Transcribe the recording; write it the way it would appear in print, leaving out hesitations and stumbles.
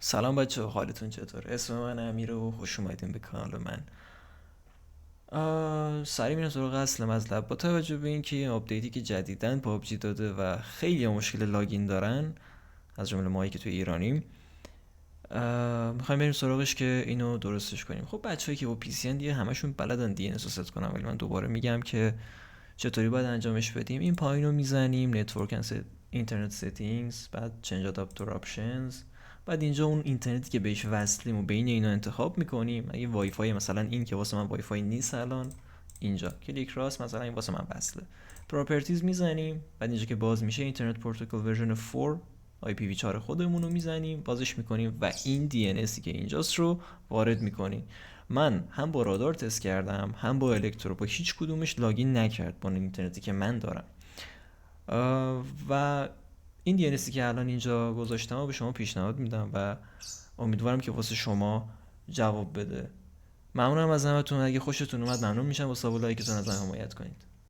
سلام بچه، حالتون چطور؟ اسم من امیره و خوش اومدین به کانال من. سریع میرم سراغ اصل مطلب. با توجه به اینکه این آپدیتی که جدیداً پابجی داده و خیلی مشکل لاگین دارن، از جمله ماهایی که توی ایرانیم، میخوایم بریم سراغش که اینو درستش کنیم. خب بچه‌ای که با پی سی ان دیگه همشون بلدن دی ان اس رو ست کنن، ولی من دوباره میگم که چطوری باید انجامش بدیم. این پایین رو میزنیم نتورک اینترنت سیتینگز، بعد چنج آداپتور آپشنز، بعد اینجا اون اینترنتی که بهش وصلیم و بین اینا انتخاب میکنیم. اگه وای فای مثلا این که واسه من وای فای نیست الان، اینجا کلیک راست مثلا این واسه من وصله. پراپرتیز میزنیم، بعد اینجا که باز میشه اینترنت پروتکل ورژن 4 آی پی وی 4 خودمون رو میزنیم، بازش میکنیم و این دی ان اسی که اینجاست رو وارد میکنیم. من هم با رادار تست کردم هم با الکترو، با هیچ کدومش لاگین نکرد با اینترنتی که من دارم. و این دی ان اسی که الان اینجا گذاشتم و به شما پیشنهاد میدم و امیدوارم که واسه شما جواب بده. ممنونم از همتون. اگه خوشتون اومد ممنون میشم با ساب و لایکتون ازم حمایت کنید.